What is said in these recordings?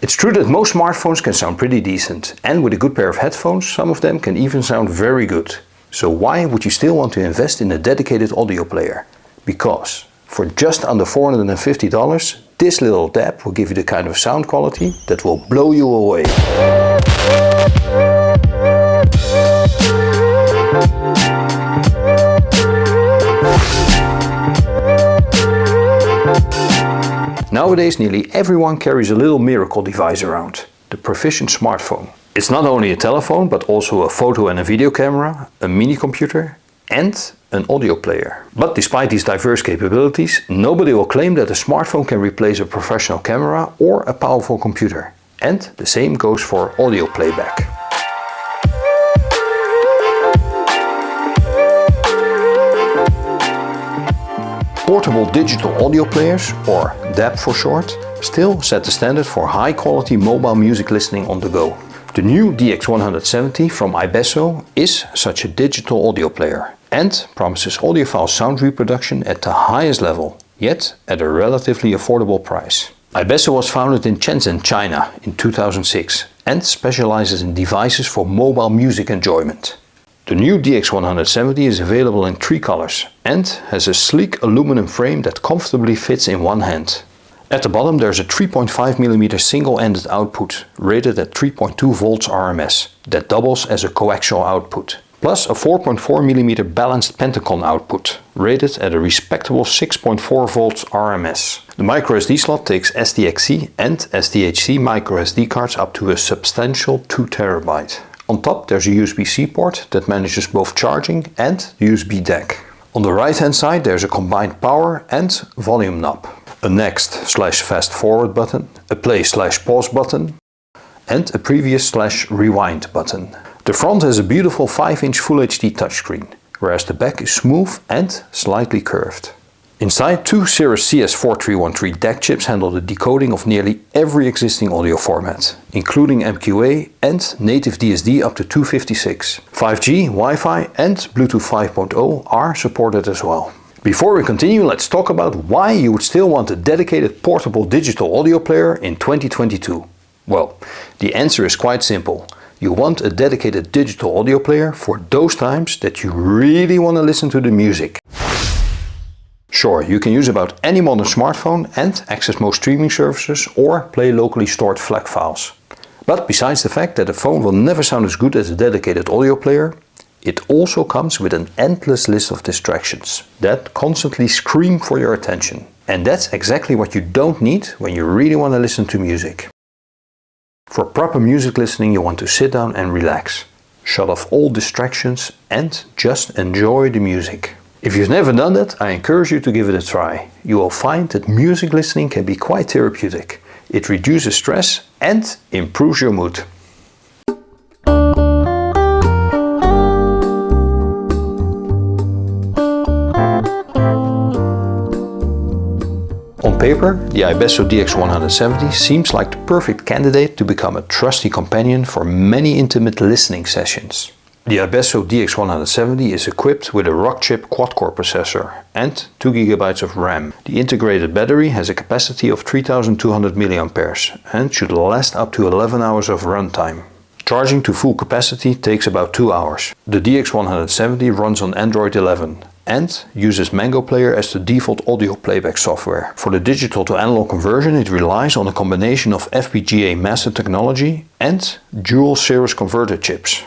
It's true that most smartphones can sound pretty decent, and with a good pair of headphones, some of them can even sound very good. So why would you still want to invest in a dedicated audio player? Because for just under $450, this little dab will give you the kind of sound quality that will blow you away. Nowadays, nearly everyone carries a little miracle device around, the Proficient smartphone. It's not only a telephone, but also a photo and a video camera, a mini computer, and an audio player. But despite these diverse capabilities, nobody will claim that a smartphone can replace a professional camera or a powerful computer. And the same goes for audio playback. Portable digital audio players, or DAB for short, still set the standard for high quality mobile music listening on the go. The new DX170 from Ibaso is such a digital audio player and promises audiophile sound reproduction at the highest level, yet at a relatively affordable price. Ibaso was founded in Shenzhen, China in 2006 and specializes in devices for mobile music enjoyment. The new DX170 is available in 3 colors and has a sleek aluminum frame that comfortably fits in one hand. At the bottom there's a 3.5mm single-ended output rated at 3.2 volts RMS that doubles as a coaxial output, plus a 4.4mm balanced Pentacon output rated at a respectable 6.4 volts RMS. The microSD slot takes SDXC and SDHC microSD cards up to a substantial 2 TB. On top there's a USB-C port that manages both charging and the USB DAC. On the right hand side there's a combined power and volume knob, a next/fast forward button, a play/pause button and a previous/rewind button. The front has a beautiful 5-inch Full HD touchscreen, whereas the back is smooth and slightly curved. Inside, 2 Cirrus CS4313 DAC chips handle the decoding of nearly every existing audio format, including MQA and native DSD up to 256. 5G, Wi-Fi and Bluetooth 5.0 are supported as well. Before we continue, let's talk about why you would still want a dedicated portable digital audio player in 2022. Well, the answer is quite simple. You want a dedicated digital audio player for those times that you really want to listen to the music. Sure, you can use about any modern smartphone and access most streaming services or play locally stored FLAC files. But besides the fact that a phone will never sound as good as a dedicated audio player, it also comes with an endless list of distractions that constantly scream for your attention. And that's exactly what you don't need when you really want to listen to music. For proper music listening, you want to sit down and relax, shut off all distractions and just enjoy the music. If you've never done that, I encourage you to give it a try. You will find that music listening can be quite therapeutic. It reduces stress and improves your mood. On paper, the Ibaso DX170 seems like the perfect candidate to become a trusty companion for many intimate listening sessions. The Ibaso DX170 is equipped with a Rockchip quad-core processor and 2 GB of RAM. The integrated battery has a capacity of 3200 mAh and should last up to 11 hours of runtime. Charging to full capacity takes about 2 hours. The DX170 runs on Android 11 and uses Mango Player as the default audio playback software. For the digital to analog conversion, it relies on a combination of FPGA master technology and dual Cirrus converter chips.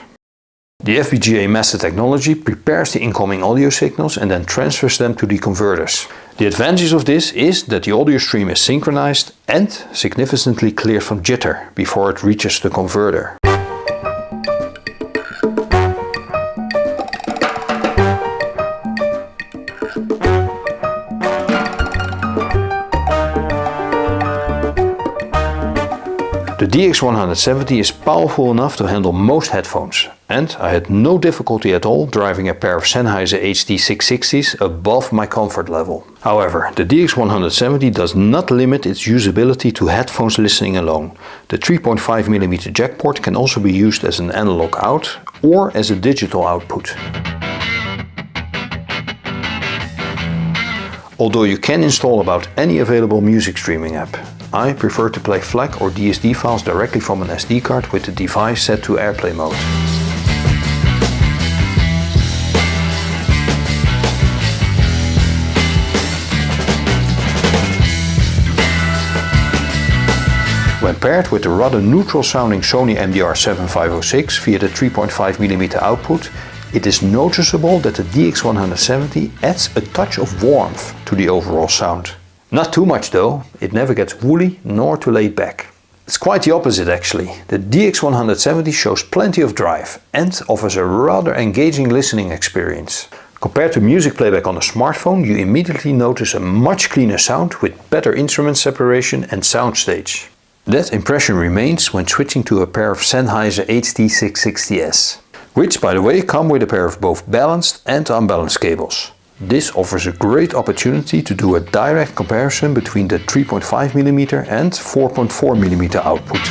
The FPGA master technology prepares the incoming audio signals and then transfers them to the converters. The advantage of this is that the audio stream is synchronized and significantly cleared from jitter before it reaches the converter. The DX170 is powerful enough to handle most headphones, and I had no difficulty at all driving a pair of Sennheiser HD660s above my comfort level. However, the DX170 does not limit its usability to headphones listening alone. The 3.5mm jack port can also be used as an analog out or as a digital output. Although you can install about any available music streaming app, I prefer to play FLAC or DSD files directly from an SD card with the device set to AirPlay mode. When paired with the rather neutral sounding Sony MDR7506 via the 3.5mm output, it is noticeable that the DX170 adds a touch of warmth to the overall sound. Not too much though, it never gets woolly nor too laid back. It's quite the opposite actually. The DX170 shows plenty of drive and offers a rather engaging listening experience. Compared to music playback on a smartphone, you immediately notice a much cleaner sound with better instrument separation and soundstage. That impression remains when switching to a pair of Sennheiser HT660S, which by the way come with a pair of both balanced and unbalanced cables. This offers a great opportunity to do a direct comparison between the 3.5mm and 4.4mm output.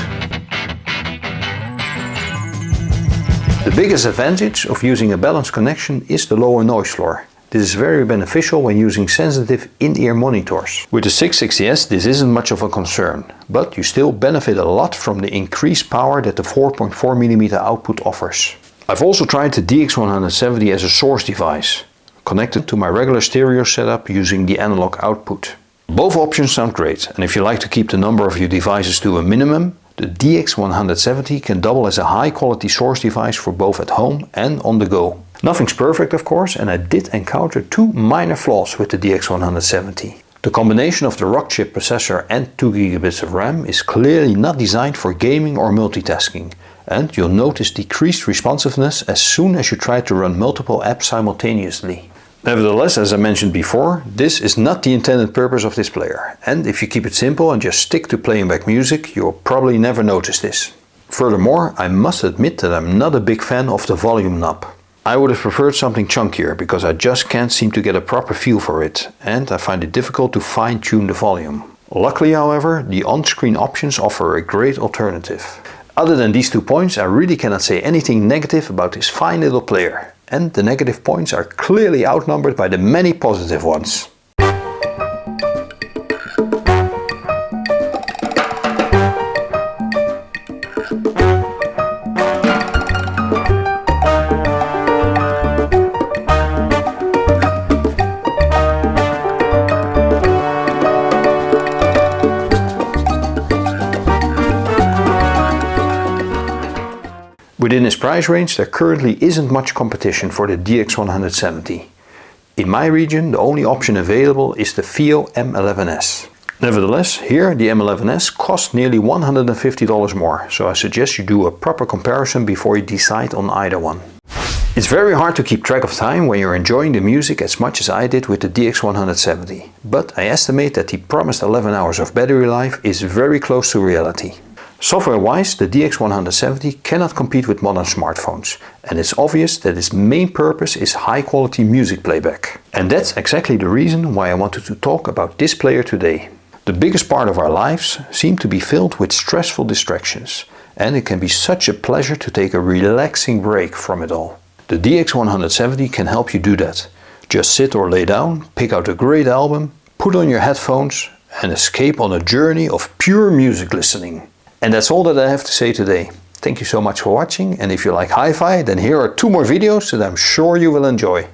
The biggest advantage of using a balanced connection is the lower noise floor. This is very beneficial when using sensitive in-ear monitors. With the 660S this isn't much of a concern, but you still benefit a lot from the increased power that the 4.4mm output offers. I've also tried the DX170 as a source device, connected to my regular stereo setup using the analog output. Both options sound great, and if you like to keep the number of your devices to a minimum, the DX170 can double as a high quality source device for both at home and on the go. Nothing's perfect of course, and I did encounter two minor flaws with the DX170. The combination of the Rockchip processor and 2GB of RAM is clearly not designed for gaming or multitasking, and you'll notice decreased responsiveness as soon as you try to run multiple apps simultaneously. Nevertheless, as I mentioned before, this is not the intended purpose of this player, and if you keep it simple and just stick to playing back music, you'll probably never notice this. Furthermore, I must admit that I'm not a big fan of the volume knob. I would have preferred something chunkier because I just can't seem to get a proper feel for it, and I find it difficult to fine-tune the volume. Luckily, however, the on-screen options offer a great alternative. Other than these 2 points, I really cannot say anything negative about this fine little player, and the negative points are clearly outnumbered by the many positive ones. Within this price range there currently isn't much competition for the DX170. In my region the only option available is the FIO M11S. Nevertheless, here the M11S costs nearly $150 more, so I suggest you do a proper comparison before you decide on either one. It's very hard to keep track of time when you're enjoying the music as much as I did with the DX170, but I estimate that the promised 11 hours of battery life is very close to reality. Software-wise, the DX170 cannot compete with modern smartphones, and it's obvious that its main purpose is high-quality music playback. And that's exactly the reason why I wanted to talk about this player today. The biggest part of our lives seem to be filled with stressful distractions, and it can be such a pleasure to take a relaxing break from it all. The DX170 can help you do that. Just sit or lay down, pick out a great album, put on your headphones, and escape on a journey of pure music listening. And that's all that I have to say today. Thank you so much for watching, and if you like hi-fi, then here are 2 more videos that I'm sure you will enjoy.